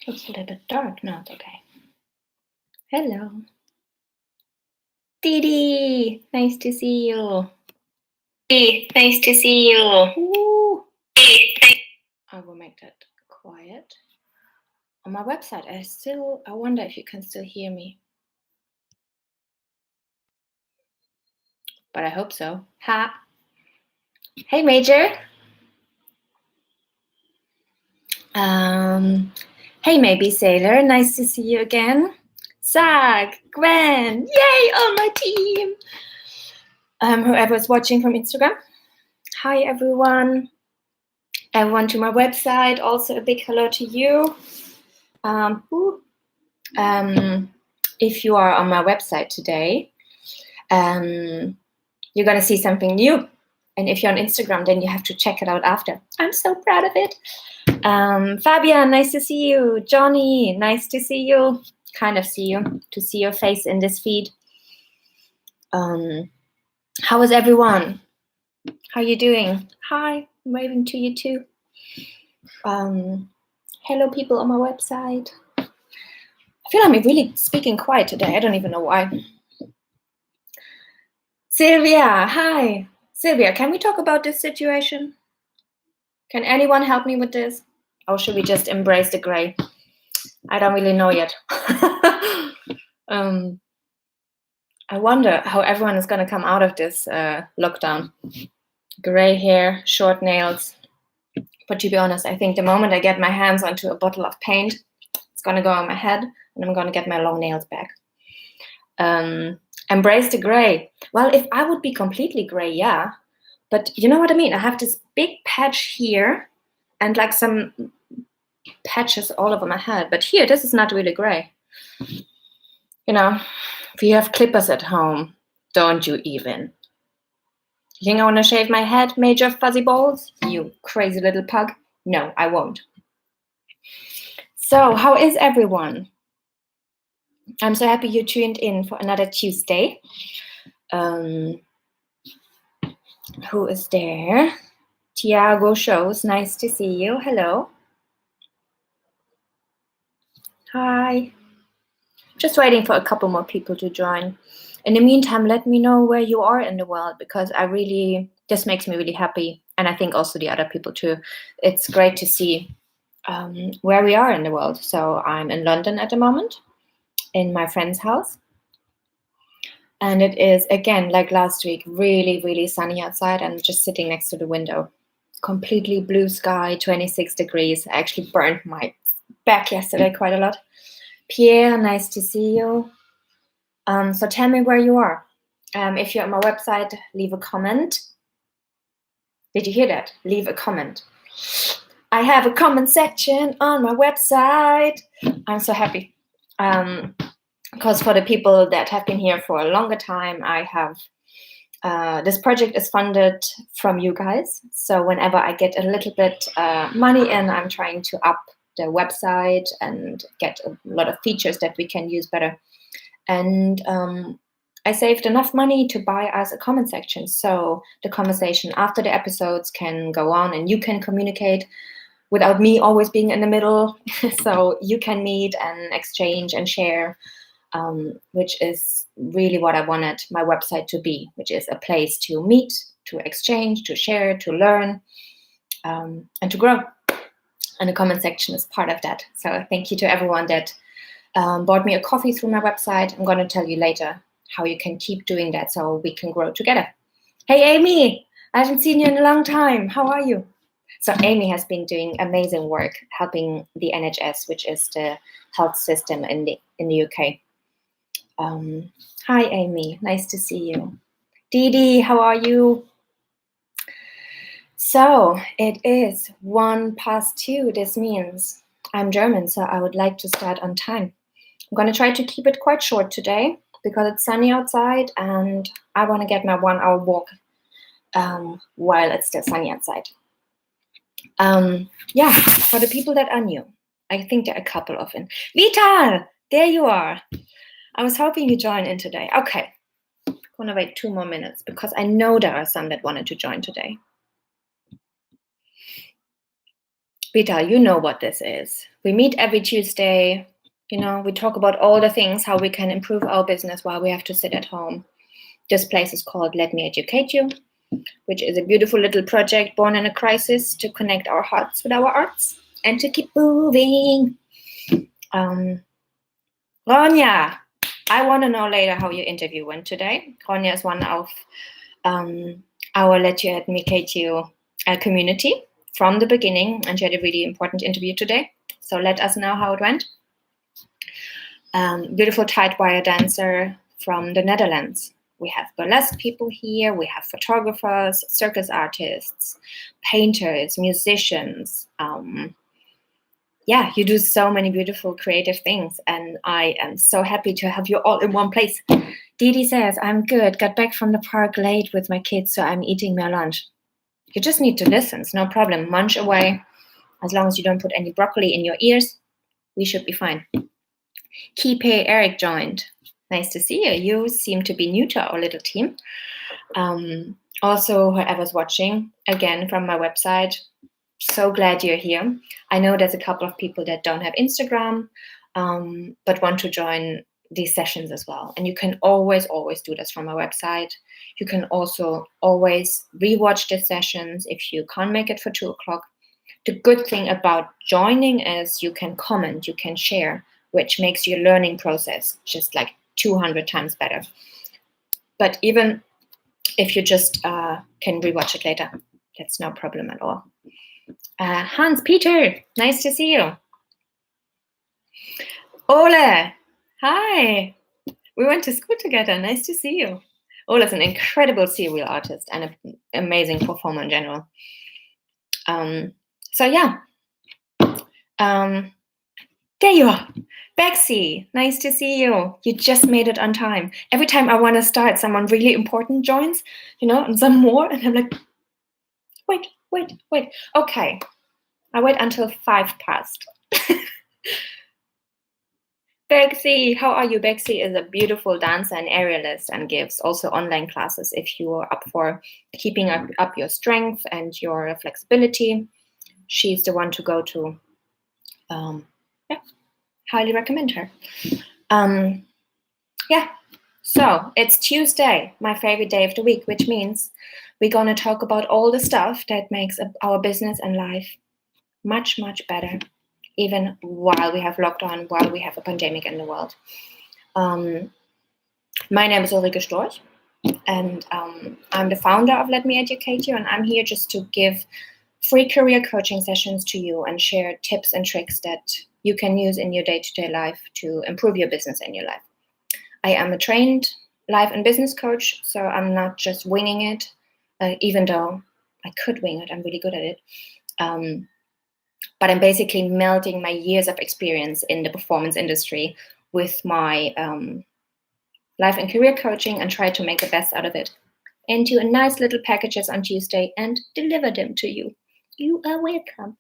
Looks a little bit dark. No, it's okay. Hello. Didi, nice to see you. Didi, nice to see you. Ooh. I will make that quiet. On my website, I wonder if you can still hear me. But I hope so. Ha. Hey, Major. Hey, Maybe Sailor. Nice to see you again. Zach, Gwen, yay, on my team. Whoever's watching from Instagram. Hi, everyone. Everyone to my website. Also, a big hello to you. If you are on my website today, you're going to see something new. And if you're on Instagram, then you have to check it out after. I'm so proud of it. Fabian, nice to see you. Johnny, nice to see you. Kind of see you, to see your face in this feed. How is everyone? How are you doing? Hi, I'm waving to you too. Hello, people on my website. I feel I'm really speaking quiet today. I don't even know why. Sylvia, hi. Sylvia, can we talk about this situation? Can anyone help me with this? Or should we just embrace the gray? I don't really know yet. I wonder how everyone is going to come out of this lockdown. Gray hair, short nails. But to be honest, I think the moment I get my hands onto a bottle of paint, it's going to go on my head and I'm going to get my long nails back. Embrace the gray. Well, if I would be completely gray, yeah. But you know what I mean? I have this big patch here and like some patches all over my head. But here, this is not really gray. You know, if you have clippers at home, don't you even. You think I want to shave my head, Major Fuzzy Balls? You crazy little pug. No, I won't. So, how is everyone? I'm so happy you tuned in for another Tuesday. Who is there? Tiago Shows, nice to see you. Hello. Hi. Just waiting for a couple more people to join. In the meantime, let me know where you are in the world, because this makes me really happy. And I think also the other people too. It's great to see where we are in the world. So I'm in London at the moment, in my friend's house. And it is, again, like last week, really, really sunny outside. I'm just sitting next to the window. Completely blue sky, 26 degrees. I actually burned my back yesterday quite a lot. Pierre, nice to see you. So tell me where you are. If you're on my website, leave a comment. Did you hear that? Leave a comment. I have a comment section on my website. I'm so happy. Because for the people that have been here for a longer time, I have this project is funded from you guys. So whenever I get a little bit money in, I'm trying to up the website and get a lot of features that we can use better. And I saved enough money to buy us a comment section. So the conversation after the episodes can go on and you can communicate without me always being in the middle. So you can meet and exchange and share. Which is really what I wanted my website to be, which is a place to meet, to exchange, to share, to learn, and to grow. And the comment section is part of that. So thank you to everyone that bought me a coffee through my website. I'm going to tell you later how you can keep doing that so we can grow together. Hey, Amy, I haven't seen you in a long time. How are you? So Amy has been doing amazing work helping the NHS, which is the health system in the UK. Hi, Amy. Nice to see you. Didi, how are you? So it is 2:01. This means I'm German, so I would like to start on time. I'm going to try to keep it quite short today because it's sunny outside and I want to get my 1 hour walk while it's still sunny outside. Yeah, for the people that are new, I think there are a couple of them. Vital, there you are. I was hoping you join in today. Okay, I'm gonna wait 2 more minutes because I know there are some that wanted to join today. Vital, you know what this is. We meet every Tuesday. We talk about all the things, how we can improve our business while we have to sit at home. This place is called Let Me Educate You, which is a beautiful little project born in a crisis to connect our hearts with our arts and to keep moving. Ronja, I want to know later how your interview went today. Ronja is one of our Let You Educate You community from the beginning, and she had a really important interview today. So let us know how it went. Beautiful tight wire dancer from the Netherlands. We have burlesque people here. We have photographers, circus artists, painters, musicians. You do so many beautiful creative things, and I am so happy to have you all in one place. Didi says, I'm good. Got back from the park late with my kids, so I'm eating my lunch. You just need to listen. It's no problem. Munch away. As long as you don't put any broccoli in your ears, we should be fine. Kipe Eric joined. Nice to see you. You seem to be new to our little team. Also, whoever's watching, again, from my website, so glad you're here. I know there's a couple of people that don't have Instagram, but want to join these sessions as well. And you can always do this from my website. You can also always rewatch the sessions if you can't make it for 2 o'clock. The good thing about joining is you can comment, you can share, which makes your learning process just like 200 times better. But even if you just can rewatch it later, that's no problem at all. Hans Peter, nice to see you. Ole, hi. We went to school together. Nice to see you. Ole's an incredible serial artist and an amazing performer in general. There you are. Bexy, nice to see you. You just made it on time. Every time I want to start, someone really important joins, and some more, and I'm like, wait. Okay, I wait until 5 past. Bexy, how are you? Bexy is a beautiful dancer and aerialist and gives also online classes if you are up for keeping up your strength and your flexibility. She's the one to go to. Highly recommend her. So it's Tuesday, my favorite day of the week, which means we're going to talk about all the stuff that makes our business and life much, much better, even while we have lockdown, while we have a pandemic in the world. My name is Ulrike Storch, and I'm the founder of Let Me Educate You, and I'm here just to give free career coaching sessions to you and share tips and tricks that you can use in your day-to-day life to improve your business and your life. I am a trained life and business coach, so I'm not just winging it, even though I could wing it. I'm really good at it. But I'm basically melding my years of experience in the performance industry with my life and career coaching and try to make the best out of it into a nice little packages on Tuesday and deliver them to you. You are welcome.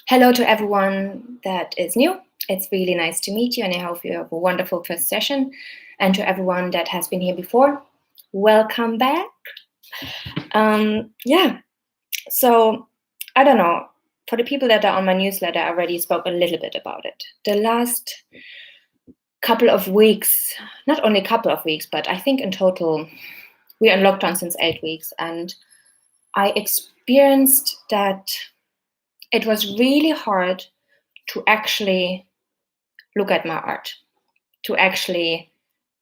Hello to everyone that is new. It's really nice to meet you, and I hope you have a wonderful first session. And to everyone that has been here before, welcome back. So I don't know, for the people that are on my newsletter, I already spoke a little bit about it. The last couple of weeks, not only a couple of weeks, but I think in total, we're in lockdown since 8 weeks. And I experienced that it was really hard to actually look at my art, to actually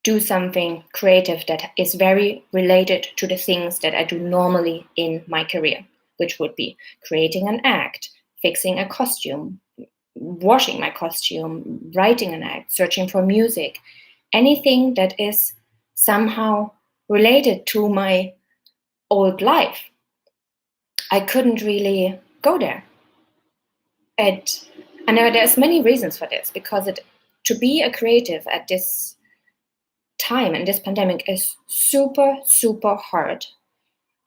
do something creative that is very related to the things that I do normally in my career, which would be creating an act, fixing a costume, washing my costume, writing an act, searching for music, anything that is somehow related to my old life. I couldn't really go there. And there's many reasons for this, because to be a creative at this time and this pandemic is super, super hard.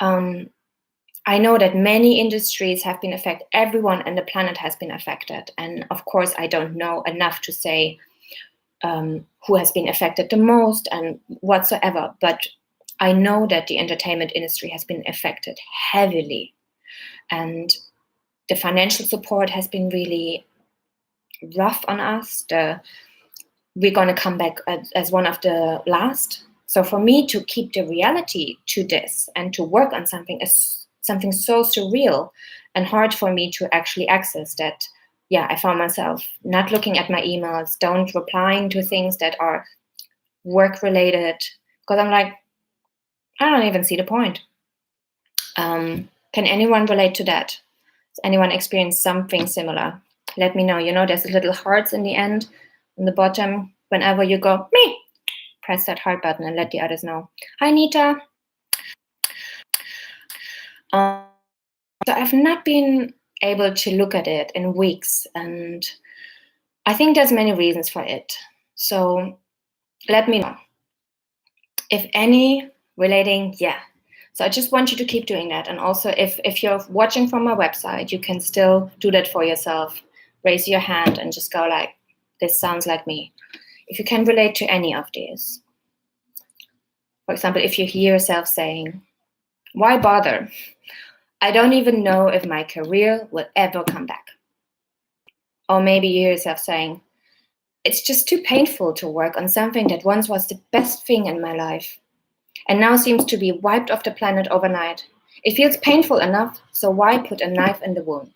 I know that many industries have been affected. Everyone on the planet has been affected. And of course, I don't know enough to say who has been affected the most and whatsoever. But I know that the entertainment industry has been affected heavily. And the financial support has been really rough on us. We're going to come back as one of the last. So for me to keep the reality to this and to work on something is something so surreal and hard for me to actually access that. Yeah, I found myself not looking at my emails, don't replying to things that are work related, because I'm like, I don't even see the point. Can anyone relate to that? Has anyone experienced something similar? Let me know. There's little hearts in the end, on the bottom. Whenever you go, me, press that heart button and let the others know. Hi, Nita. So I've not been able to look at it in weeks, and I think there's many reasons for it. So let me know if any relating. Yeah. So I just want you to keep doing that. And also if you're watching from my website, you can still do that for yourself. Raise your hand and just go like, this sounds like me. If you can relate to any of these. For example, if you hear yourself saying, why bother? I don't even know if my career will ever come back. Or maybe you hear yourself saying, it's just too painful to work on something that once was the best thing in my life and now seems to be wiped off the planet overnight. It feels painful enough, so why put a knife in the wound?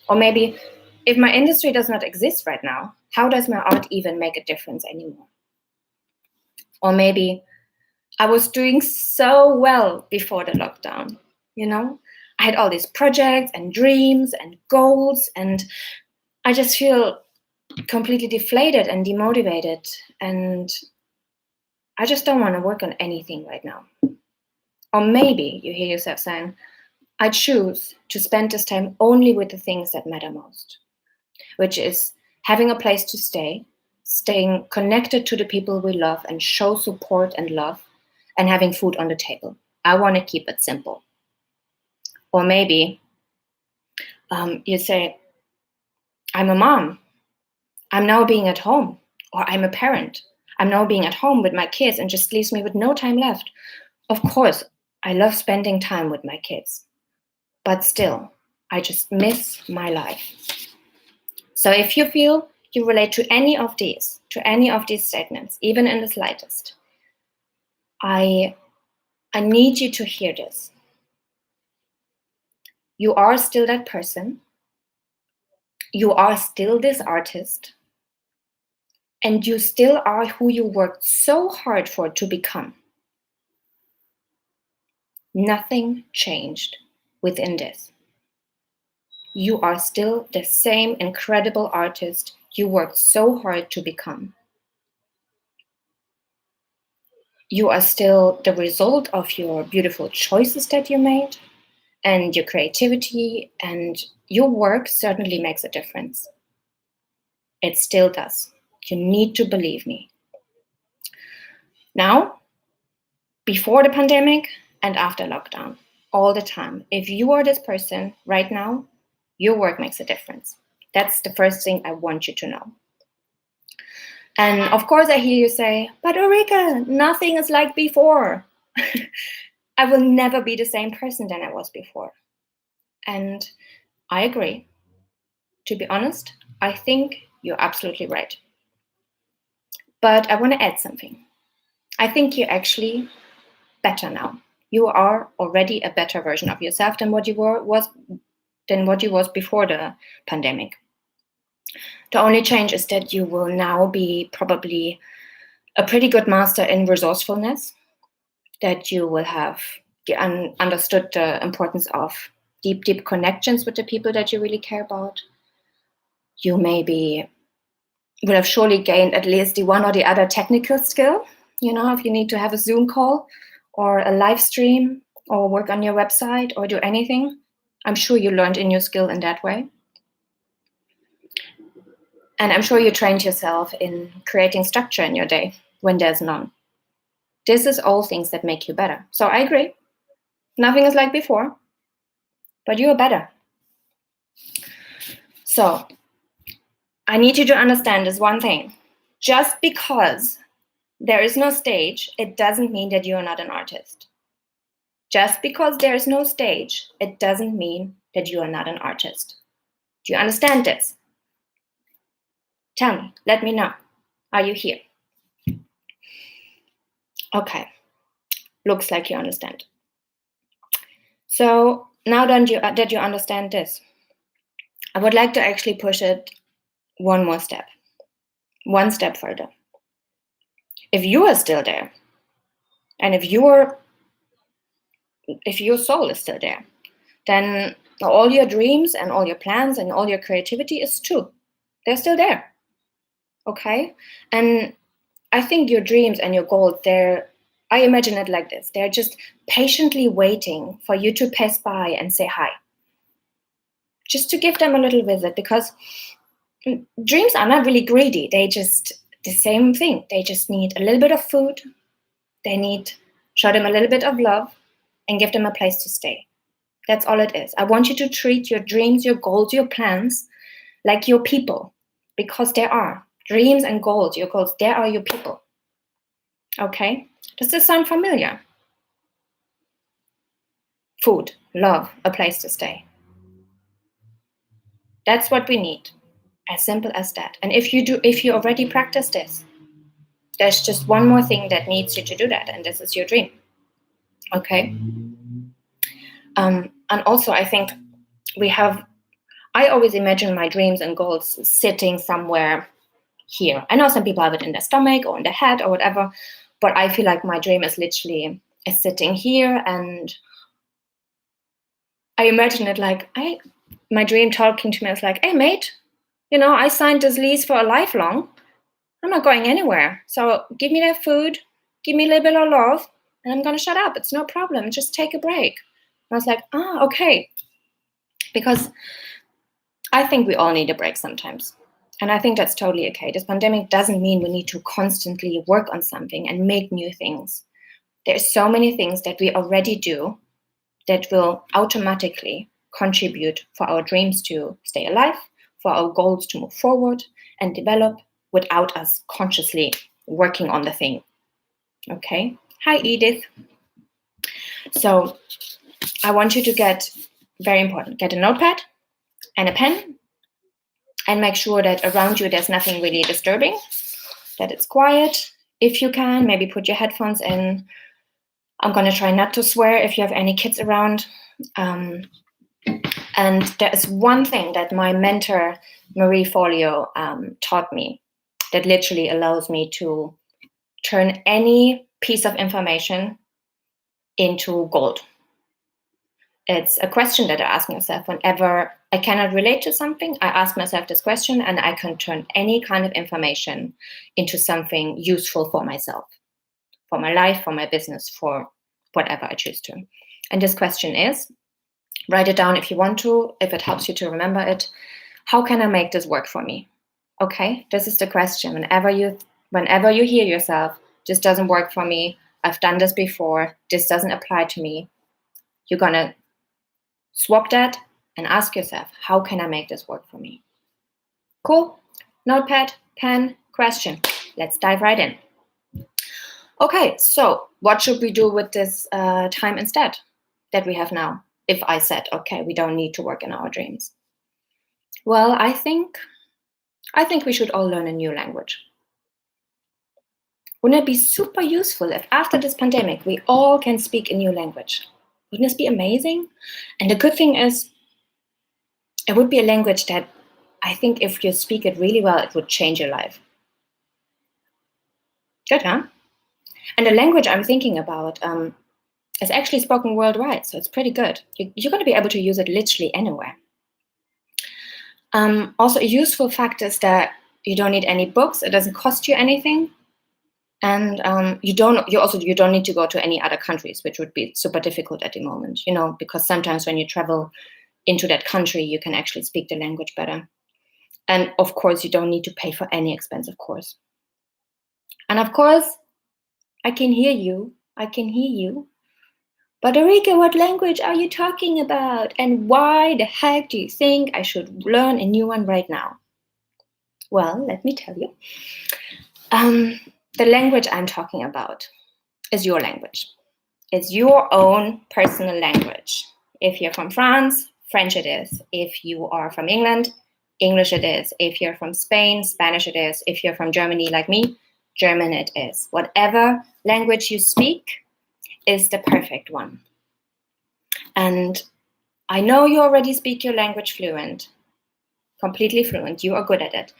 Or maybe, if my industry does not exist right now, how does my art even make a difference anymore? Or maybe, I was doing so well before the lockdown, I had all these projects and dreams and goals, and I just feel completely deflated and demotivated, and I just don't want to work on anything right now. Or maybe you hear yourself saying, I choose to spend this time only with the things that matter most, which is having a place to stay, staying connected to the people we love and show support and love, and having food on the table. I want to keep it simple. Or maybe you say, I'm a mom. I'm now being at home. Or I'm a parent. I'm now being at home with my kids and just leaves me with no time left. Of course, I love spending time with my kids. But still, I just miss my life. So if you feel you relate to any of these statements, even in the slightest, I need you to hear this. You are still that person. You are still this artist. And you still are who you worked so hard for to become. Nothing changed within this. You are still the same incredible artist you worked so hard to become. You are still the result of your beautiful choices that you made, and your creativity, and your work certainly makes a difference. It still does. You need to believe me. Now, before the pandemic and after lockdown, all the time, if you are this person right now, your work makes a difference. That's the first thing I want you to know. And of course, I hear you say, but Ulrike, nothing is like before. I will never be the same person than I was before. And I agree. To be honest, I think you're absolutely right. But I want to add something. I think you're actually better now. You are already a better version of yourself than what you was before the pandemic. The only change is that you will now be probably a pretty good master in resourcefulness, that you will have understood the importance of deep connections with the people that you really care about. You maybe will have surely gained at least the one or the other technical skill, if you need to have a Zoom call or a live stream or work on your website or do anything. I'm sure you learned a new skill in that way. And I'm sure you trained yourself in creating structure in your day when there's none. This is all things that make you better. So I agree. Nothing is like before, but you are better. So I need you to understand this one thing. Just because there is no stage, it doesn't mean that you are not an artist. Just because there is no stage, it doesn't mean that you are not an artist. Do you understand this? Tell me, let me know. Are you here? Okay, looks like you understand. So now that you understand this, I would like to actually push it one step further. If you are still there, and if your soul is still there, then all your dreams and all your plans and all your creativity is true. They're still there. Okay? And I think your dreams and your goals, I imagine it like this. They're just patiently waiting for you to pass by and say hi. Just to give them a little visit, because dreams are not really greedy. They just the same thing. They just need a little bit of food. Show them a little bit of love and give them a place to stay. That's all it is. I want you to treat your dreams, your goals, your plans like your people, because there are dreams and goals, your goals, there are your people. Okay? Does this sound familiar? Food, love, a place to stay. That's what we need. As simple as that. And if you already practice this, there's just one more thing that needs you to do that, and this is your dream. Okay? And also, I think I always imagine my dreams and goals sitting somewhere here. I know some people have it in their stomach or in their head or whatever, but I feel like my dream is literally sitting here, and I imagine it like my dream talking to me is like, hey mate, I signed this lease for a lifelong. I'm not going anywhere. So give me that food, give me a little bit of love, and I'm gonna shut up. It's no problem. Just take a break. And I was like, okay. Because I think we all need a break sometimes. And I think that's totally okay. This pandemic doesn't mean we need to constantly work on something and make new things. There's so many things that we already do that will automatically contribute for our dreams to stay alive, for our goals to move forward and develop without us consciously working on the thing. Okay? Hi, Edith. So I want you to get a notepad and a pen, and make sure that around you there's nothing really disturbing, that it's quiet. If you can, maybe put your headphones in. I'm going to try not to swear if you have any kids around. And there is one thing that my mentor, Marie Forleo, taught me that literally allows me to turn any piece of information into gold. It's a question that I ask myself whenever I cannot relate to something. I ask myself this question, and I can turn any kind of information into something useful for myself, for my life, for my business, for whatever I choose to. And this question is, write it down if you want to, if it helps you to remember it. How can I make this work for me? Okay, this is the question. Whenever you hear yourself, this doesn't work for me, I've done this before, this doesn't apply to me, you're gonna swap that and ask yourself, how can I make this work for me? Cool? Notepad, pen, question. Let's dive right in. Okay, so what should we do with this time instead that we have now? If I said, okay, we don't need to work in our dreams. Well, I think we should all learn a new language. Wouldn't it be super useful if after this pandemic, we all can speak a new language? Wouldn't this be amazing? And the good thing is, it would be a language that I think if you speak it really well, it would change your life. Good, huh? And the language I'm thinking about is actually spoken worldwide, so it's pretty good. You're going to be able to use it literally anywhere. Also, a useful fact is that you don't need any books. It doesn't cost you anything. And you don't need to go to any other countries, which would be super difficult at the moment, because sometimes when you travel into that country, you can actually speak the language better. And of course, you don't need to pay for any expensive course. And of course, I can hear you. But Ulrike, what language are you talking about? And why the heck do you think I should learn a new one right now? Well, let me tell you. The language I'm talking about is your language. It's your own personal language. If you're from France, French it is. If you are from England, English it is. If you're from Spain, Spanish it is. If you're from Germany like me, German it is. Whatever language you speak is the perfect one. And I know you already speak your language fluent, completely fluent. You are good at it.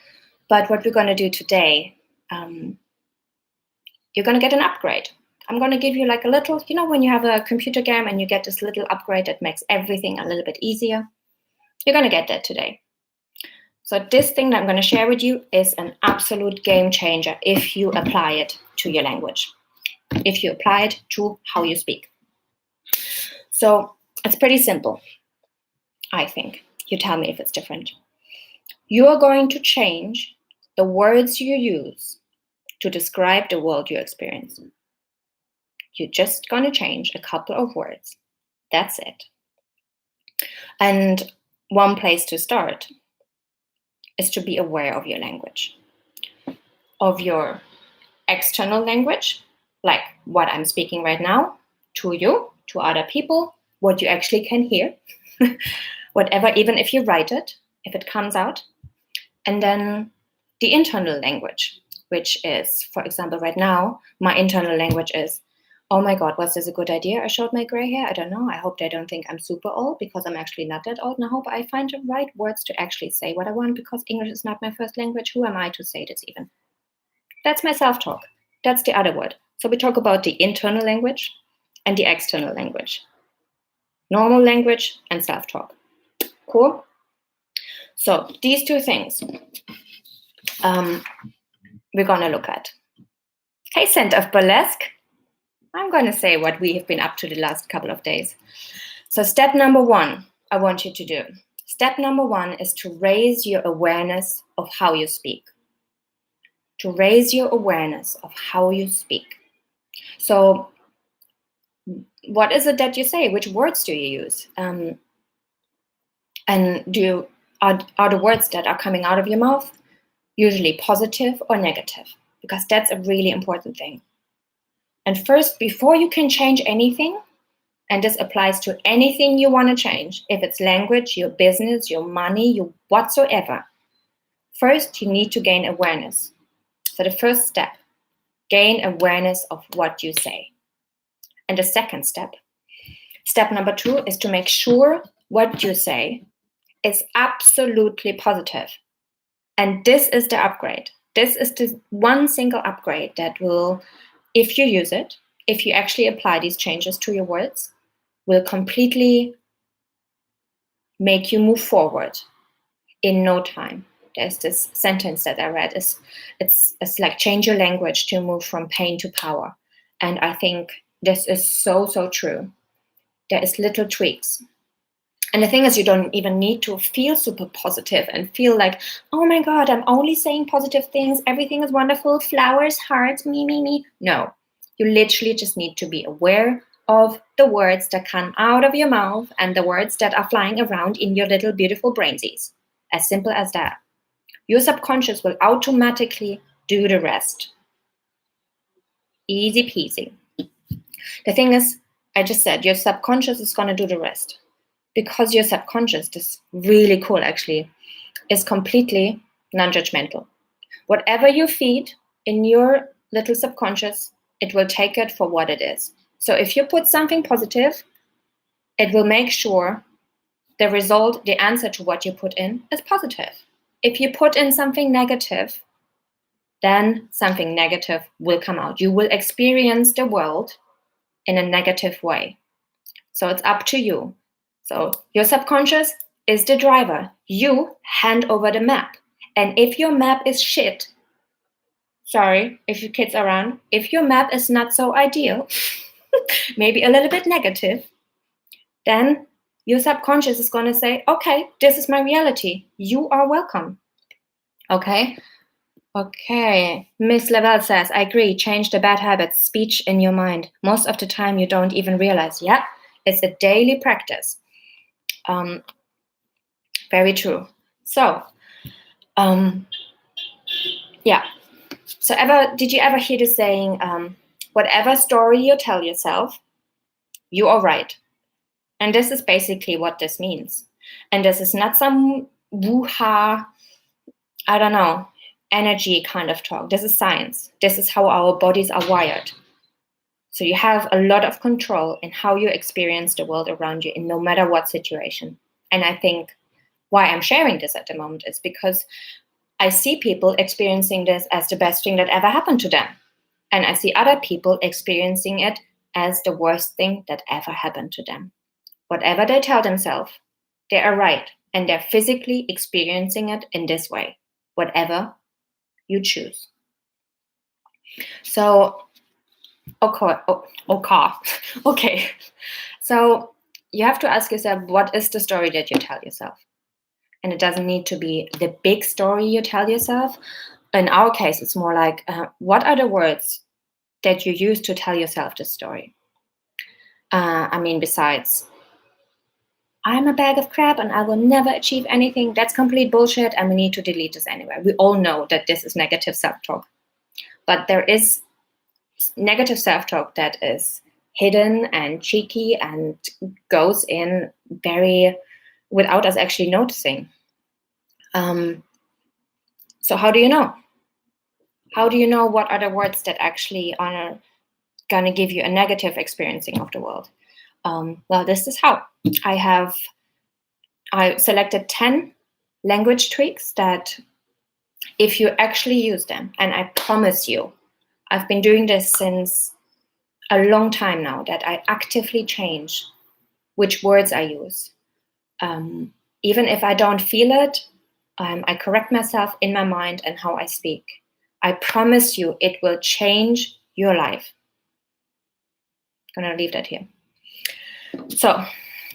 But what we're going to do today, you're going to get an upgrade. I'm going to give you like a little, you know, when you have a computer game and you get this little upgrade that makes everything a little bit easier. You're going to get that today. So this thing that I'm going to share with you is an absolute game changer if you apply it to your language, if you apply it to how you speak. So it's pretty simple, I think. You tell me if it's different. You are going to change the words you use to describe the world you experience. You're just going to change a couple of words. That's it. And one place to start is to be aware of your language, of your external language, like what I'm speaking right now to you, to other people, what you actually can hear, whatever, even if you write it, if it comes out. And then the internal language, which is, for example, right now, my internal language is, oh my God, was this a good idea? I showed my gray hair. I don't know. I hope they don't think I'm super old because I'm actually not that old. And I hope I find the right words to actually say what I want because English is not my first language. Who am I to say this even? That's my self-talk. That's the other word. So we talk about the internal language and the external language. Normal language and self-talk. Cool? So these two things we're going to look at. Hey, Scent of Burlesque. I'm going to say what we have been up to the last couple of days. So step number one, I want you to do. Step number one is to raise your awareness of how you speak. To raise your awareness of how you speak. So what is it that you say? Which words do you use? And are the words that are coming out of your mouth usually positive or negative? Because that's a really important thing. And first, before you can change anything, and this applies to anything you want to change, if it's language, your business, your money, your whatsoever, first you need to gain awareness. So the first step, gain awareness of what you say. And the second step number two, is to make sure what you say is absolutely positive. And this is the upgrade. This is the one single upgrade that will, if you use it, if you actually apply these changes to your words, will completely make you move forward in no time. There's this sentence that I read, it's like change your language to move from pain to power. And I think this is so, so true. There is little tweaks. And the thing is, you don't even need to feel super positive and feel like, oh my God, I'm only saying positive things. Everything is wonderful. Flowers, hearts, me, me, me. No, you literally just need to be aware of the words that come out of your mouth and the words that are flying around in your little beautiful brainsies. As simple as that. Your subconscious will automatically do the rest. Easy peasy. The thing is, I just said, your subconscious is going to do the rest. Because your subconscious, this is really cool actually, is completely non-judgmental. Whatever you feed in your little subconscious, it will take it for what it is. So if you put something positive, it will make sure the result, the answer to what you put in is positive. If you put in something negative, then something negative will come out. You will experience the world in a negative way. So it's up to you. So your subconscious is the driver. You hand over the map. And if your map is shit, sorry, if your kids are around, if your map is not so ideal, maybe a little bit negative, then your subconscious is going to say, okay, this is my reality. You are welcome. Okay? Okay. Miss Lavelle says, I agree. Change the bad habits, speech in your mind. Most of the time you don't even realize. Yeah, it's a daily practice. Very true. So, yeah. So did you ever hear the saying, whatever story you tell yourself, You are right. And this is basically what this means. And this is not some woo-ha, I don't know, energy kind of talk. This is science. This is how our bodies are wired. So you have a lot of control in how you experience the world around you in no matter what situation. And I think why I'm sharing this at the moment is because I see people experiencing this as the best thing that ever happened to them. And I see other people experiencing it as the worst thing that ever happened to them. Whatever they tell themselves, they are right. And they're physically experiencing it in this way, whatever you choose. So, okay. So you have to ask yourself, what is the story that you tell yourself? And it doesn't need to be the big story you tell yourself. In our case, it's more like, what are the words that you use to tell yourself this story? Besides, I'm a bag of crap and I will never achieve anything. That's complete bullshit and we need to delete this anyway. We all know that this is negative self-talk. But there is negative self-talk that is hidden and cheeky and goes in very without us actually noticing. So how do you know? How do you know what are the words that actually are going to give you a negative experiencing of the world? Well, this is how. I selected 10 language tweaks that if you actually use them, and I promise you, I've been doing this since a long time now, that I actively change which words I use. Even if I don't feel it, I correct myself in my mind and how I speak. I promise you it will change your life. I'm going to leave that here. So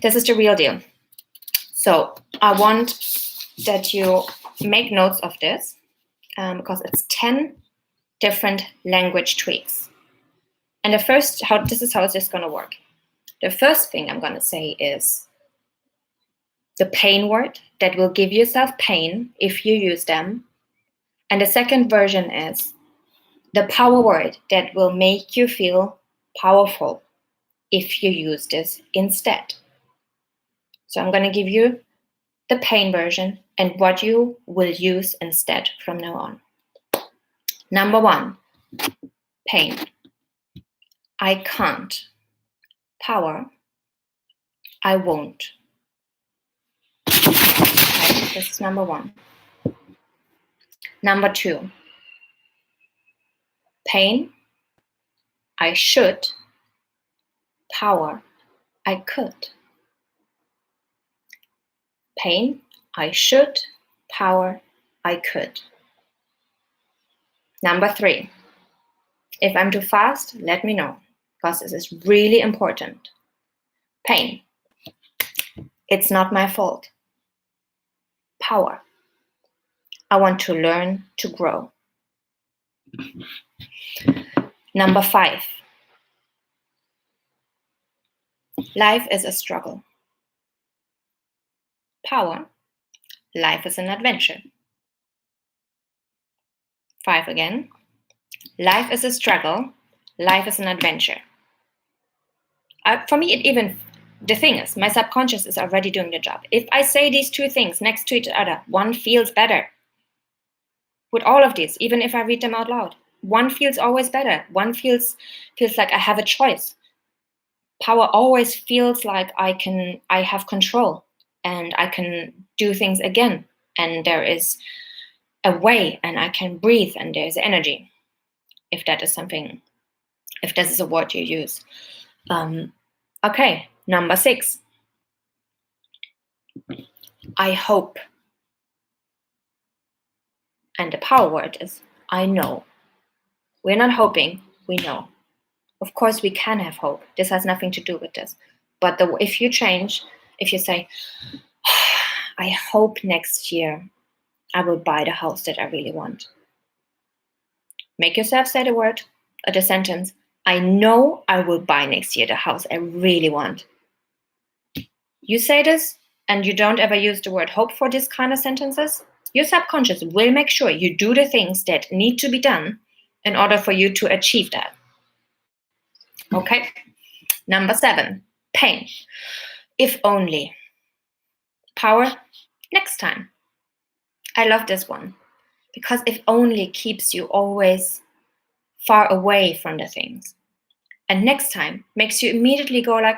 this is the real deal. So I want that you make notes of this because it's 10 different language tweaks. And this is how it's just going to work. The first thing I'm going to say is the pain word that will give yourself pain if you use them. And the second version is the power word that will make you feel powerful if you use this instead. So I'm going to give you the pain version and what you will use instead from now on. Number 1, pain. I can't. Power. I won't. Okay, this is number 1. Number 2, pain. I should. Power. I could. Pain. I should. Power. I could. Number 3, if I'm too fast, let me know, because this is really important. Pain. It's not my fault. Power. I want to learn to grow. Number 5, life is a struggle. Power. Life is an adventure. 5 again. Life is a struggle. Life is an adventure. For me, the thing is, my subconscious is already doing the job. If I say these 2 things next to each other, one feels better. With all of these, even if I read them out loud, one feels always better. One feels like I have a choice. Power always feels like I have control and I can do things again. And there is a way and I can breathe and there's energy. If that is a word you use. Okay, number 6. I hope. And the power word is I know. We're not hoping, we know. Of course, we can have hope. This has nothing to do with this. But if you say, I hope next year I will buy the house that I really want. Make yourself say the word or the sentence, I know I will buy next year the house I really want. You say this and you don't ever use the word hope for this kind of sentences, your subconscious will make sure you do the things that need to be done in order for you to achieve that. Okay, number 7, Pain. If only. Power. Next time. I love this one because if only keeps you always far away from the things. And next time makes you immediately go like,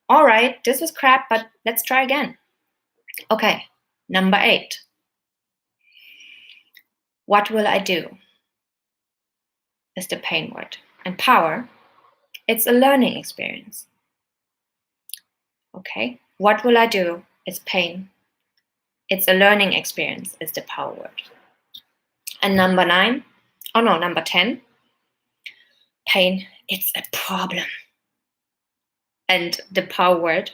all right, this was crap, but let's try again. Okay, number 8. What will I do? Is the pain word. And power, it's a learning experience. Okay, what will I do is pain. It's a learning experience, is the power word. And number 10, pain, it's a problem. And the power word,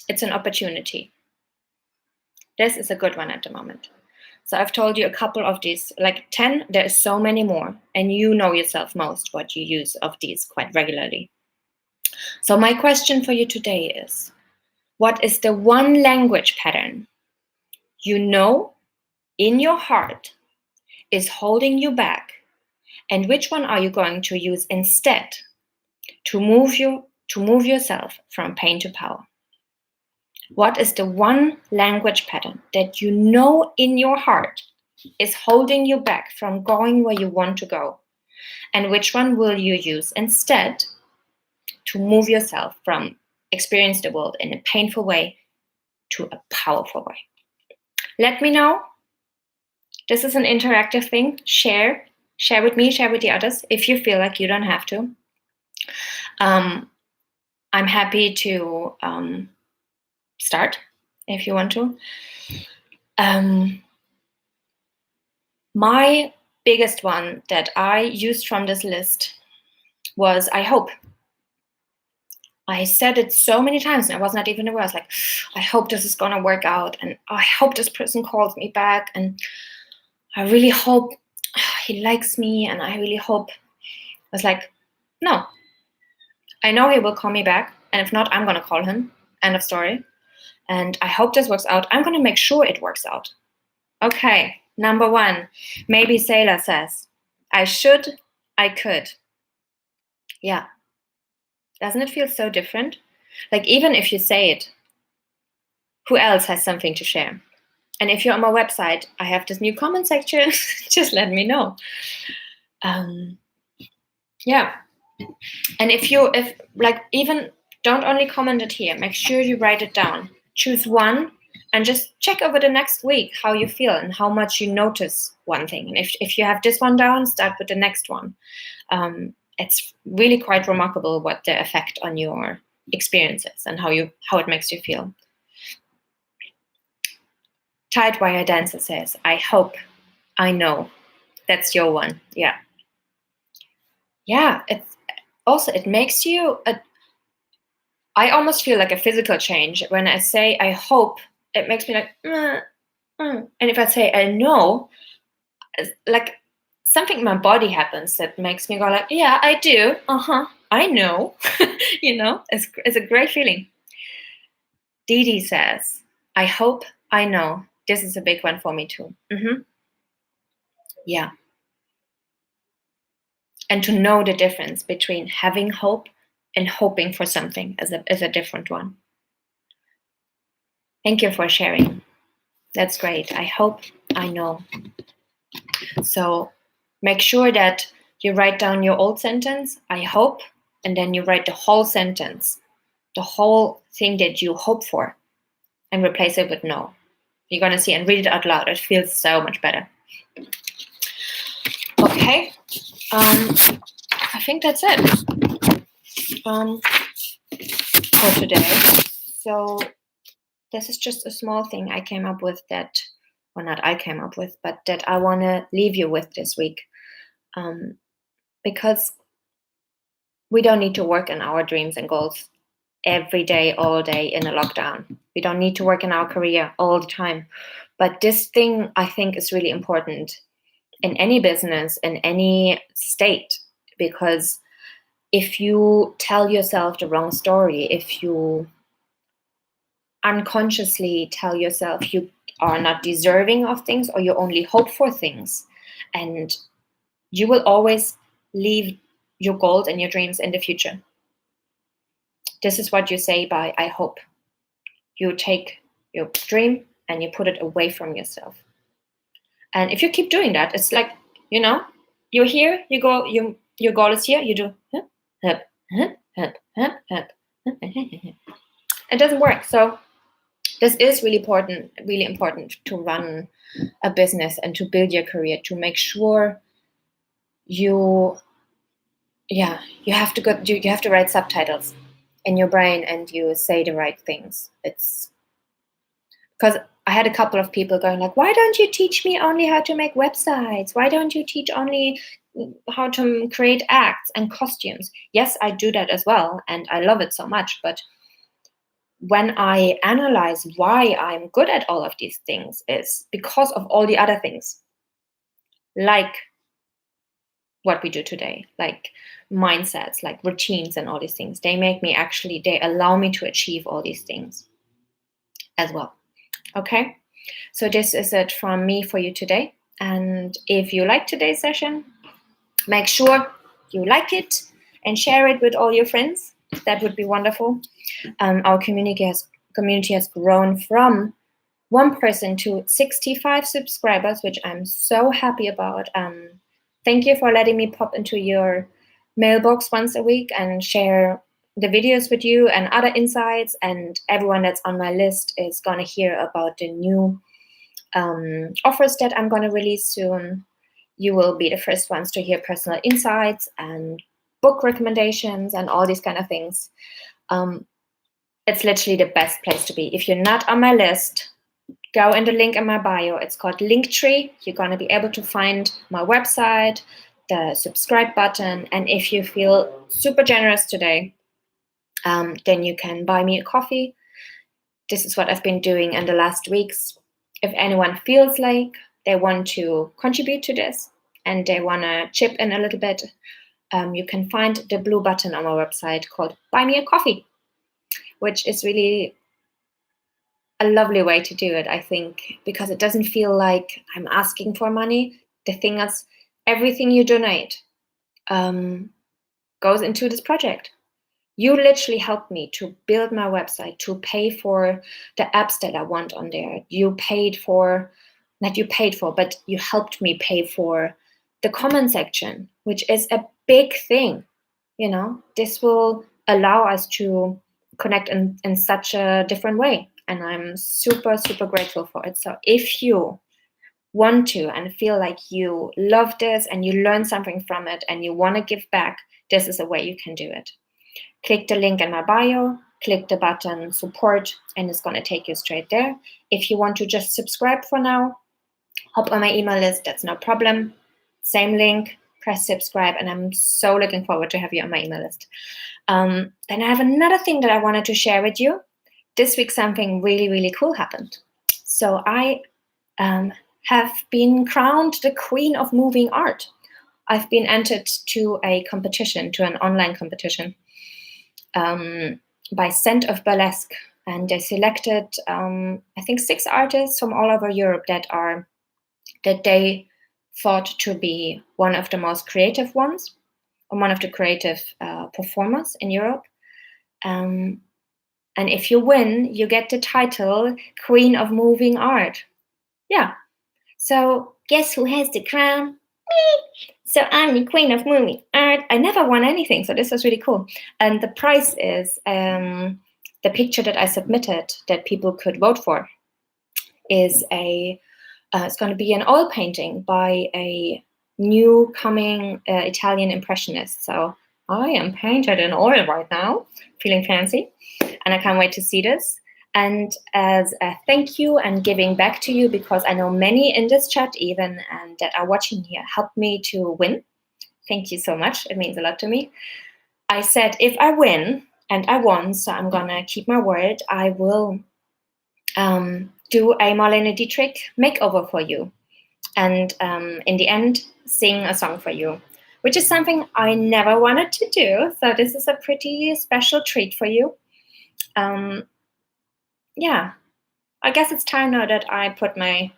it's an opportunity. This is a good one at the moment. So I've told you a couple of these, like 10, there is so many more, and you know yourself most what you use of these quite regularly. So my question for you today is, what is the one language pattern you know in your heart is holding you back, and which one are you going to use instead to move yourself from pain to power? What is the one language pattern that you know in your heart is holding you back from going where you want to go? And which one will you use instead to move yourself from experience the world in a painful way to a powerful way? Let me know. This is an interactive thing. Share with me, share with the others if you feel like you don't have to. I'm happy to start if you want to. My biggest one that I used from this list was I hope. I said it so many times and I was not even aware. I was like, I hope this is going to work out, and I hope this person calls me back, and I really hope he likes me, and I really hope. I was like, no, I know he will call me back, and if not, I'm going to call him. End of story. And I hope this works out. I'm going to make sure it works out. Okay, number 1. Maybe Sailor says, I should, I could. Yeah. Doesn't it feel so different? Like, even if you say it, who else has something to share? And if you're on my website, I have this new comment section. Just let me know. Yeah. And if even don't only comment it here, make sure you write it down. Choose one and just check over the next week how you feel and how much you notice one thing. And if you have this one down, start with the next one. It's really quite remarkable what the effect on your experience is and how it makes you feel. Tight Wire Dancer says, I hope, I know. That's your one. Yeah. Yeah, it makes you I almost feel like a physical change when I say I hope. It makes me like, and if I say I know, like something in my body happens that makes me go like, yeah, I do. I know. It's a great feeling. Dee says, I hope, I know. This is a big one for me too. Yeah. And to know the difference between having hope and hoping for something is a different one. Thank you for sharing. That's great. I hope, I know. So make sure that you write down your old sentence, I hope, and then you write the whole sentence, the whole thing that you hope for, and replace it with no. You're going to see, and read it out loud. It feels so much better. Okay. I think that's it for today. So this is just a small thing I came up with but that I want to leave you with this week. Because we don't need to work on our dreams and goals every day, all day in a lockdown. We don't need to work in our career all the time. But this thing, I think, is really important in any business, in any state, because if you tell yourself the wrong story, if you unconsciously tell yourself you are not deserving of things or you only hope for things, and you will always leave your goals and your dreams in the future. This is what you say by I hope. You take your dream and you put it away from yourself. And if you keep doing that, it's like, you're here, you go, your goal is here, you do help. It doesn't work. So this is really important to run a business and to build your career, to make sure you have to write subtitles in your brain and you say the right things. It's because I had a couple of people going like, why don't you teach me only how to make websites? Why don't you teach only how to create acts and costumes? Yes, I do that as well, and I love it so much. But when I analyze why I'm good at all of these things, is because of all the other things, like what we do today, like mindsets, like routines and all these things. They allow me to achieve all these things as well. Okay, so this is it from me for you today. And if you like today's session, make sure you like it and share it with all your friends. That would be wonderful. Our community has grown from 1 person to 65 subscribers, which I'm so happy about. Thank you for letting me pop into your mailbox once a week and share the videos with you and other insights. And everyone that's on my list is going to hear about the new offers that I'm going to release soon. You will be the first ones to hear personal insights and book recommendations and all these kind of things. It's literally the best place to be. If you're not on my list, go in the link in my bio. It's called Linktree. You're going to be able to find my website, the subscribe button, and if you feel super generous today, then you can buy me a coffee. This is what I've been doing in the last weeks. If anyone feels like they want to contribute to this and they want to chip in a little bit, you can find the blue button on my website called Buy Me a Coffee, which is really a lovely way to do it, I think, because it doesn't feel like I'm asking for money. The thing is, everything you donate goes into this project. You literally helped me to build my website, to pay for the apps that I want on there. But you helped me pay for the comment section, which is a big thing. This will allow us to connect in such a different way. And I'm super, super grateful for it. So if you want to and feel like you love this and you learn something from it and you want to give back, this is a way you can do it. Click the link in my bio, click the button support, and it's going to take you straight there. If you want to just subscribe for now, hop on my email list, that's no problem. Same link, press subscribe, and I'm so looking forward to have you on my email list. Then I have another thing that I wanted to share with you. This week, something really, really cool happened. So I have been crowned the Queen of Moving Art. I've been entered to a competition, to an online competition by Scent of Burlesque. And they selected, I think, 6 artists from all over Europe that they thought to be one of the most creative ones, or one of the creative performers in Europe. And if you win, you get the title Queen of Moving Art. Yeah. So guess who has the crown? Me. So I'm the Queen of Moving Art. I never won anything, so this was really cool. And the prize is the picture that I submitted that people could vote for is it's going to be an oil painting by a new coming Italian impressionist. So I am painted in oil right now, feeling fancy, and I can't wait to see this. And as a thank you and giving back to you, because I know many in this chat even and that are watching here helped me to win. Thank you so much. It means a lot to me. I said, if I win, and I won, so I'm going to keep my word, I will do a Marlene Dietrich makeover for you. And in the end, sing a song for you, which is something I never wanted to do. So this is a pretty special treat for you. Yeah, I guess it's time now that I put my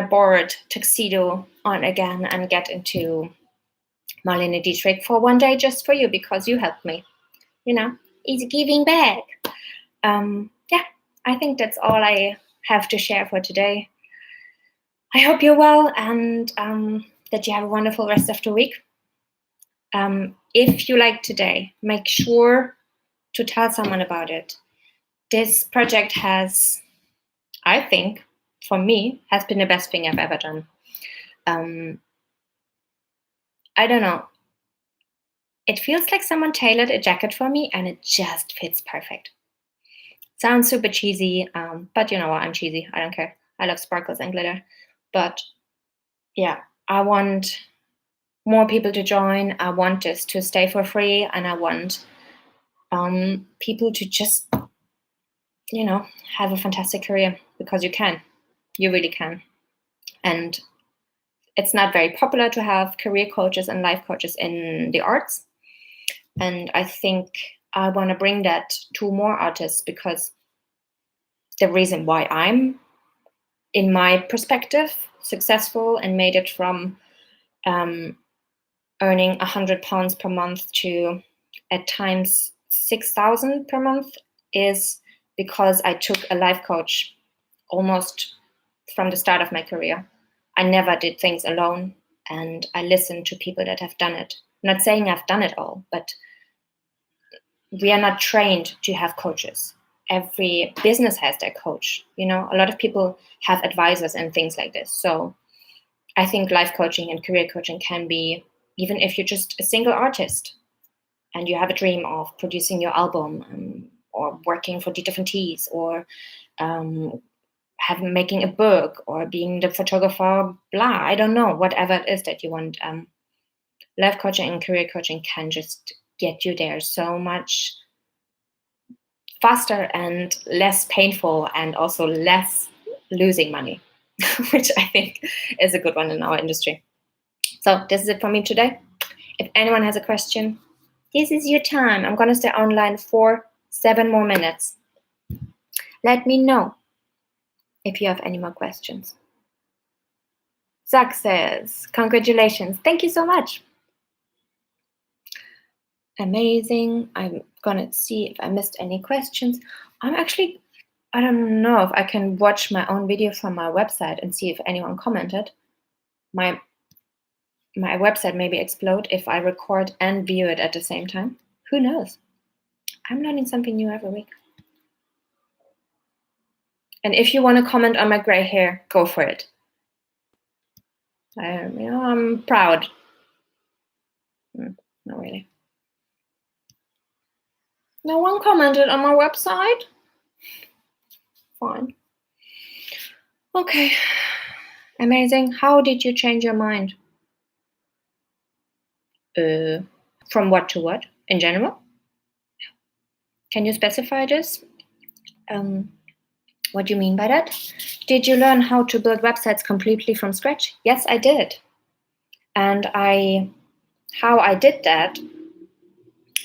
bored tuxedo on again and get into Marlene Dietrich for one day just for you, because you helped me. is giving back. Yeah, I think that's all I have to share for today. I hope you're well and that you have a wonderful rest of the week. If you like today, make sure to tell someone about it. This project has, I think, for me, has been the best thing I've ever done. I don't know. It feels like someone tailored a jacket for me and it just fits perfect. Sounds super cheesy, but you know what? I'm cheesy. I don't care. I love sparkles and glitter. But yeah, I want more people to join. I want this to stay for free, and I want people to just, have a fantastic career, because you can. You really can. And it's not very popular to have career coaches and life coaches in the arts. And I think I want to bring that to more artists, because the reason why I'm, in my perspective, successful and made it from earning £100 per month to at times 6,000 per month is because I took a life coach almost from the start of my career. I never did things alone, and I listened to people that have done it. I'm not saying I've done it all, but we are not trained to have coaches. Every business has their coach. A lot of people have advisors and things like this. So I think life coaching and career coaching can be, even if you're just a single artist and you have a dream of producing your album, or working for Dieter von Teese, or making a book, or being the photographer, blah, I don't know, whatever it is that you want. Life coaching and career coaching can just get you there so much faster and less painful, and also less losing money, which I think is a good one in our industry. So this is it for me today. If anyone has a question, this is your time. I'm going to stay online for 7 more minutes. Let me know if you have any more questions. Success. Congratulations. Thank you so much. Amazing. I'm going to see if I missed any questions. I don't know if I can watch my own video from my website and see if anyone commented. My website maybe explode if I record and view it at the same time. Who knows? I'm learning something new every week. And if you want to comment on my gray hair, go for it. I'm proud. Not really. No one commented on my website? Fine. Okay. Amazing. How did you change your mind? From what to what? In general? Can you specify this? What do you mean by that? Did you learn how to build websites completely from scratch? Yes, I did. And how I did that,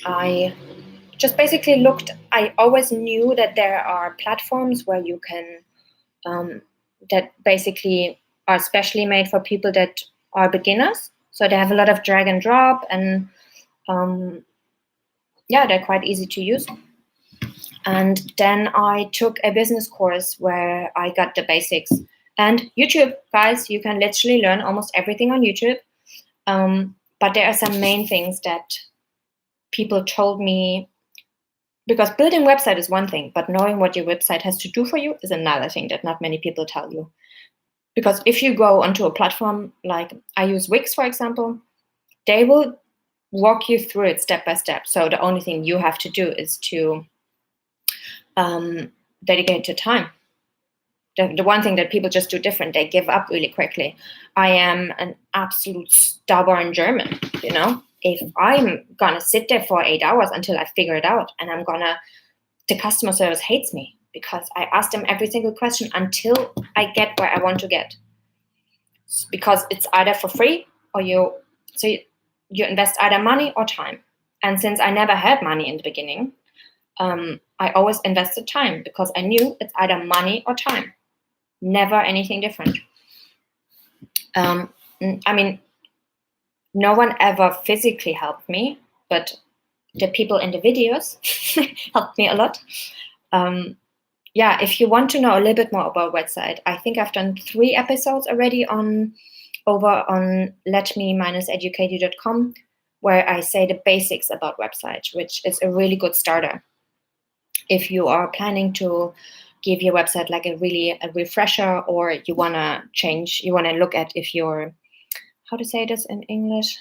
I just basically looked. I always knew that there are platforms where you can, that basically are specially made for people that are beginners. So they have a lot of drag and drop, and they're quite easy to use. And then I took a business course where I got the basics. And YouTube, guys, you can literally learn almost everything on YouTube. But there are some main things that people told me, because building a website is one thing, but knowing what your website has to do for you is another thing that not many people tell you. Because if you go onto a platform, like I use Wix, for example, they will walk you through it step by step. So the only thing you have to do is to dedicate to time. The one thing that people just do different, they give up really quickly. I am an absolute stubborn German, If I'm gonna sit there for 8 hours until I figure it out, and the customer service hates me because I ask them every single question until I get where I want to get. Because it's either for free or you invest either money or time. And since I never had money in the beginning, I always invested time, because I knew it's either money or time, never anything different. No one ever physically helped me, but the people in the videos helped me a lot. Yeah, if you want to know a little bit more about website, I think I've done 3 episodes already over on letme-educate.com, where I say the basics about websites, which is a really good starter. If you are planning to give your website like a refresher, or you want to change, you want to look at if you're, how to say this in English?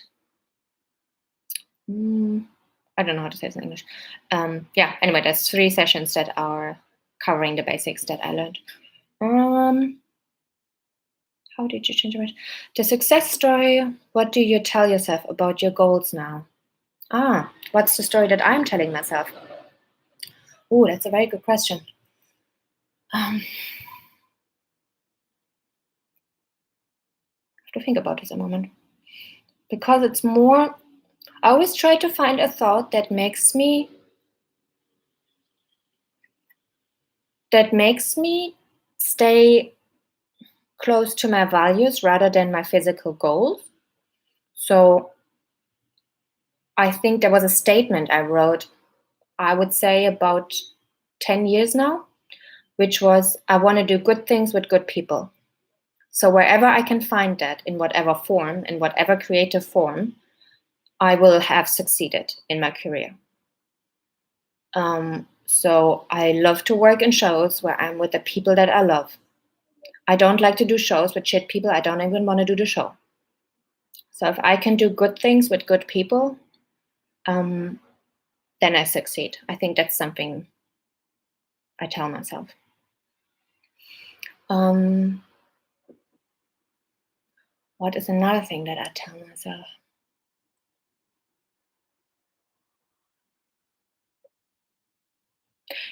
I don't know how to say this in English. Yeah, anyway, there's 3 sessions that are covering the basics that I learned. How did you change your mind? The success story. What do you tell yourself about your goals now? What's the story that I'm telling myself? Oh, that's a very good question. I have to think about this a moment. Because it's more, I always try to find a thought that makes me stay close to my values rather than my physical goals. So I think there was a statement I wrote, I would say about 10 years now, which was, I want to do good things with good people. So wherever I can find that, in whatever form, in whatever creative form, I will have succeeded in my career. So I love to work in shows where I'm with the people that I love. I don't like to do shows with shit people. I don't even want to do the show. So if I can do good things with good people, then I succeed. I think that's something I tell myself. What is another thing that I tell myself?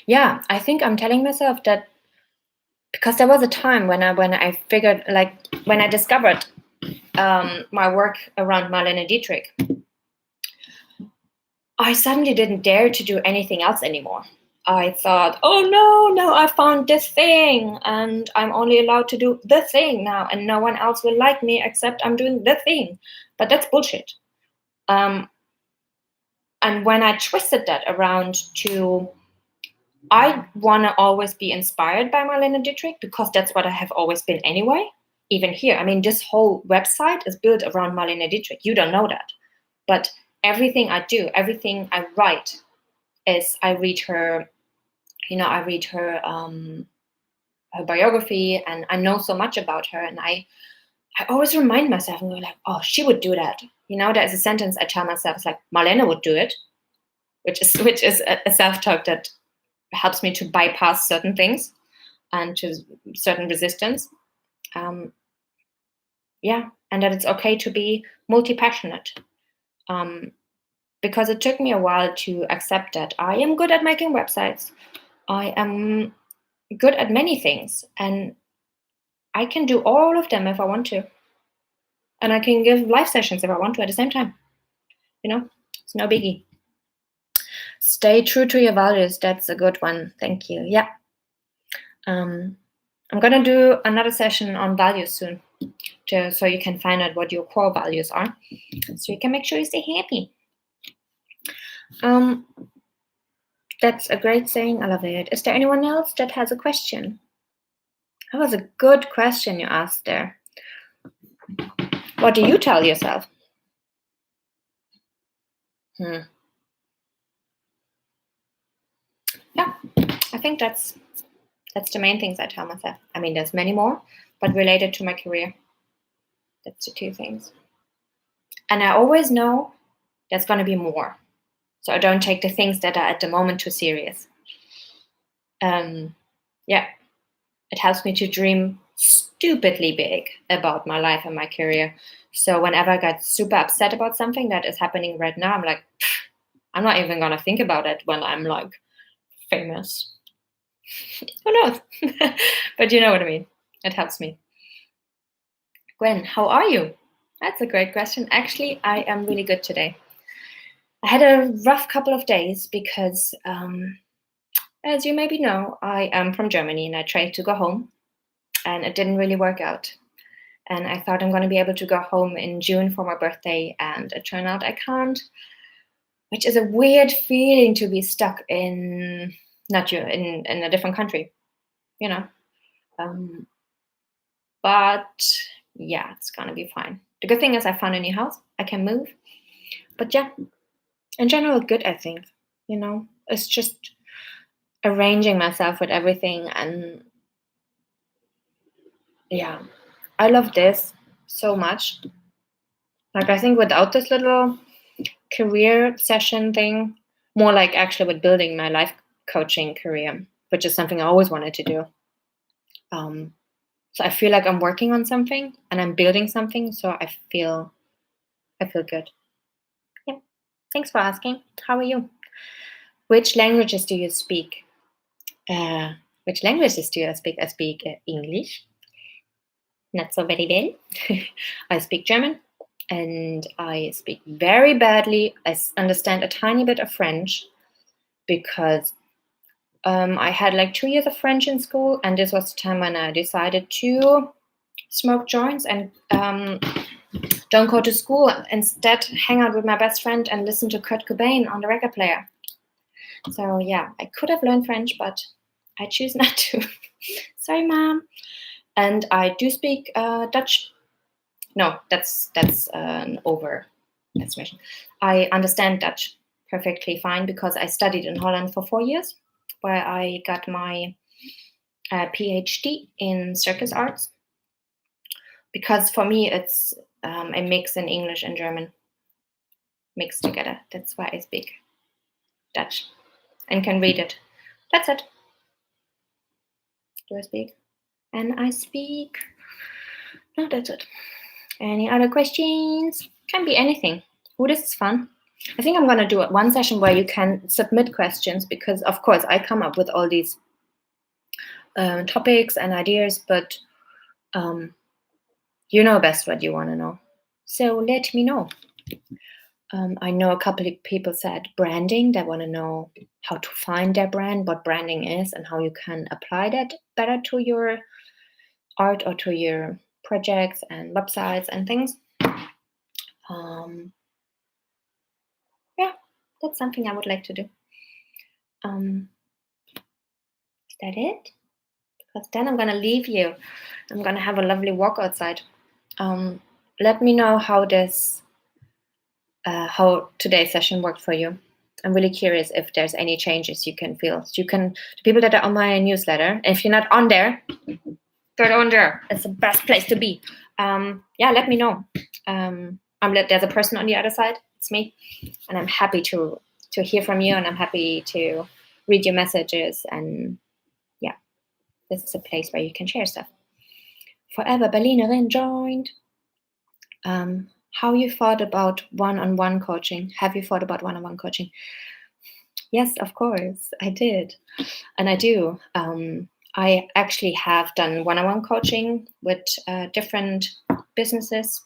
Yeah, I think I'm telling myself that, because there was a time when I figured, like when I discovered my work around Marlene Dietrich, I suddenly didn't dare to do anything else anymore. I thought, oh no, I found this thing and I'm only allowed to do the thing now, and no one else will like me except I'm doing the thing. But that's bullshit. And when I twisted that around to, I want to always be inspired by Marlene Dietrich, because that's what I have always been anyway. Even here, I mean, this whole website is built around Marlene Dietrich. You don't know that. But everything I do, everything I write, is I read her, her biography, and I know so much about her. And I always remind myself and go like, oh, she would do that. There's a sentence I tell myself, it's like, Marlene would do it, which is a self-talk that helps me to bypass certain things and to certain resistance. Yeah, and that it's okay to be multi-passionate. Because it took me a while to accept that I am good at making websites. I am good at many things, and I can do all of them if I want to. And I can give live sessions if I want to at the same time. It's no biggie. Stay true to your values. That's a good one. Thank you. Yeah. I'm going to do another session on values soon, so you can find out what your core values are, so you can make sure you stay happy. That's a great saying. I love it. Is there anyone else that has a question? That was a good question you asked there. What do you tell yourself? Yeah, I think that's the main things I tell myself. I mean, there's many more, but related to my career, that's the 2 things. And I always know there's going to be more. So I don't take the things that are at the moment too serious. Yeah, it helps me to dream stupidly big about my life and my career. So whenever I get super upset about something that is happening right now, I'm like, I'm not even going to think about it when I'm like famous. Who knows? But you know what I mean. It helps me. Gwen, how are you? That's a great question. Actually, I am really good today. I had a rough couple of days because, as you maybe know, I am from Germany and I tried to go home and it didn't really work out. And I thought I'm going to be able to go home in June for my birthday, and it turned out I can't. which is a weird feeling to be stuck in in a different country, you know. But yeah, it's gonna be fine. The good thing is I found a new house. I can move. But yeah, in general, good, I think. You know, it's just arranging myself with everything. And yeah, I love this so much. Like, I think without this little career session thing, more like actually with building my life coaching career, which is something I always wanted to do. So I feel like I'm working on something and I'm building something. So I feel good. Yeah. Thanks for asking. How are you? Which languages do you speak? Which languages do you speak? I speak English, not so very well. I speak German, and I speak very badly. I understand a tiny bit of French because I had like 2 years of French in school, and this was the time when I decided to smoke joints and don't go to school. Instead, hang out with my best friend and listen to Kurt Cobain on the record player. So yeah, I could have learned French, but I choose not to. Sorry, Mom. And I do speak Dutch. No, that's an over explanation. I understand Dutch perfectly fine because I studied in Holland for 4 years, where I got my PhD in circus arts. Because for me, it's a mix in English and German mixed together. That's why I speak Dutch and can read it. That's it. Do I speak? And I speak. No, that's it. Any other questions? Can be anything. Oh, this is fun. I think I'm going to do one session where you can submit questions because, of course, I come up with all these topics and ideas, but you know best what you want to know. So let me know. I know a couple of people said branding. They want to know how to find their brand, what branding is, and how you can apply that better to your art or to your projects and websites and things. Yeah, that's something I would like to do. Is that it? Because then I'm gonna leave you. I'm gonna have a lovely walk outside. Let me know how today's session worked for you. I'm really curious if there's any changes you can feel. The people that are on my newsletter, if you're not on there, get on there. It's the best place to be. Yeah, let me know. There's a person on the other side. It's me, and I'm happy to hear from you, and I'm happy to read your messages. And yeah, this is a place where you can share stuff. Forever Berlinerin joined. How you thought about one-on-one coaching? Have you thought about one-on-one coaching? Yes, of course, I did, and I do. I actually have done one-on-one coaching with different businesses,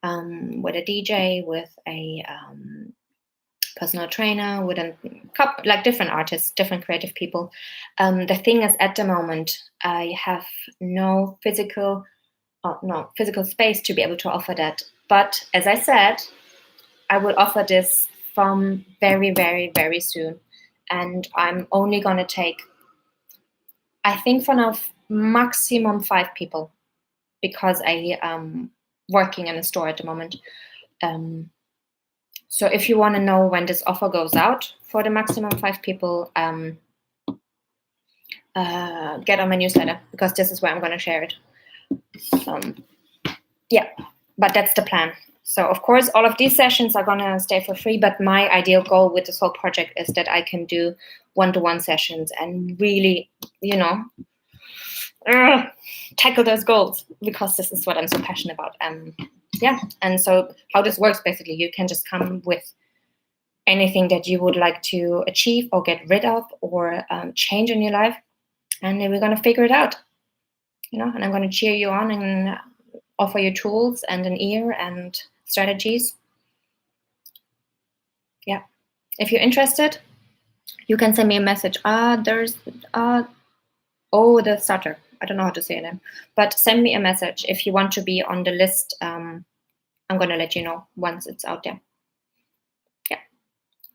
with a DJ, with a personal trainer, with a couple, like different artists, different creative people. The thing is, at the moment, I have no physical space to be able to offer that. But as I said, I will offer this from very, very, very soon. And I'm only going to take, I think for now, maximum 5 people because I am working in a store at the moment. So if you want to know when this offer goes out for the maximum 5 people, get on my newsletter because this is where I'm going to share it. Yeah, but that's the plan. So of course, all of these sessions are going to stay for free, but my ideal goal with this whole project is that I can do one-to-one sessions and really, tackle those goals because this is what I'm so passionate about. Yeah, and so how this works, basically, you can just come with anything that you would like to achieve or get rid of or change in your life, and then we're going to figure it out, and I'm going to cheer you on and offer you tools and an ear and strategies. Yeah, if you're interested, you can send me a message. There's the starter. I don't know how to say it, but send me a message if you want to be on the list. I'm going to let you know once it's out there. Yeah.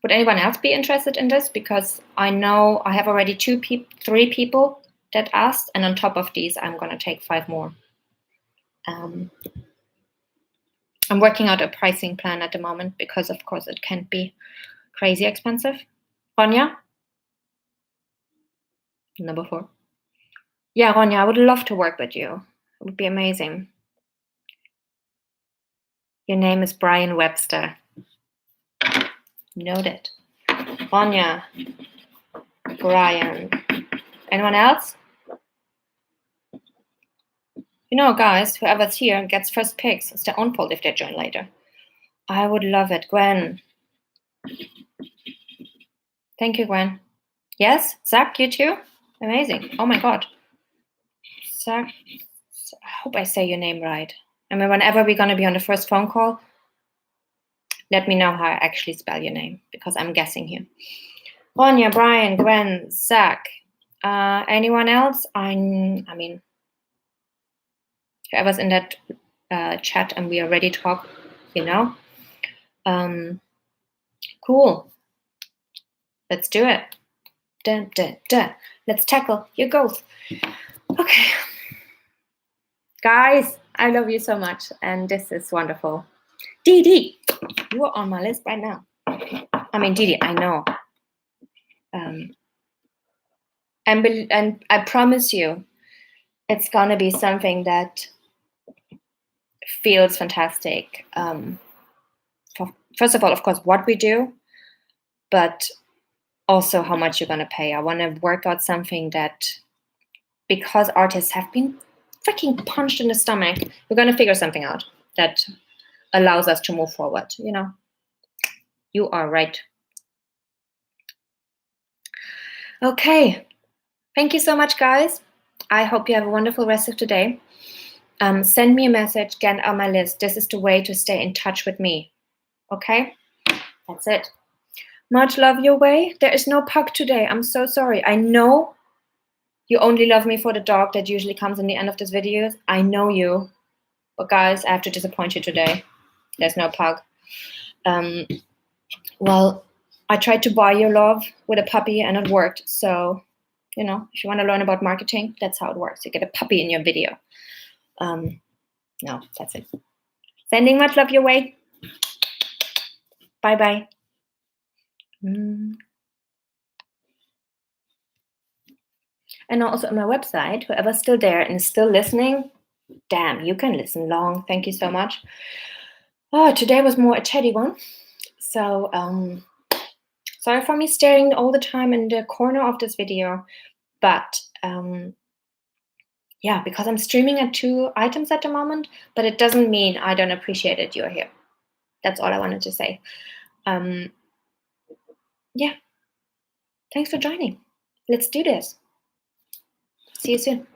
Would anyone else be interested in this? Because I know I have already 3 people that asked, and on top of these, I'm going to take 5 more. I'm working out a pricing plan at the moment because, of course, it can be crazy expensive. Ronja? Number 4. Yeah, Ronja, I would love to work with you. It would be amazing. Your name is Brian Webster. Noted. Ronja. Brian. Anyone else? You know, guys, whoever's here gets first picks. It's their own fault if they join later. I would love it. Gwen. Thank you, Gwen. Yes? Zach, you too? Amazing. Oh my God. Zach, I hope I say your name right. I mean, whenever we're going to be on the first phone call, let me know how I actually spell your name, because I'm guessing here. Ronja, Brian, Gwen, Zach. Anyone else? I mean, whoever's in that chat and we already talk, you know. Cool. Let's do it. Dun, dun, dun. Let's tackle your goals. Okay. Guys, I love you so much, and this is wonderful. Didi, you are on my list right now. I mean, Didi, I know. And I promise you, it's gonna be something that feels fantastic. First of all, of course, what we do, but also how much you're gonna pay. I want to work out something that, because artists have been freaking punched in the stomach, we're gonna figure something out that allows us to move forward. You know, you are right. Okay, thank you so much, guys. I hope you have a wonderful rest of today. Send me a message, get on my list. This is the way to stay in touch with me. Okay, that's it. Much love your way. There is no pug today. I'm so sorry. I know you only love me for the dog that usually comes in the end of this video. I know you, but guys, I have to disappoint you today. There's no pug. Well, I tried to buy your love with a puppy and it worked. So, you know, if you want to learn about marketing, that's how it works. You get a puppy in your video. No, that's it. Sending much love your way. Bye-bye. And also on my website, whoever's still there and is still listening, damn, you can listen long. Thank you so much. Oh, today was more a chatty one. So, sorry for me staring all the time in the corner of this video, but yeah, because I'm streaming at 2 items at the moment, but it doesn't mean I don't appreciate it you're here. That's all I wanted to say. Yeah, thanks for joining. Let's do this. See you soon.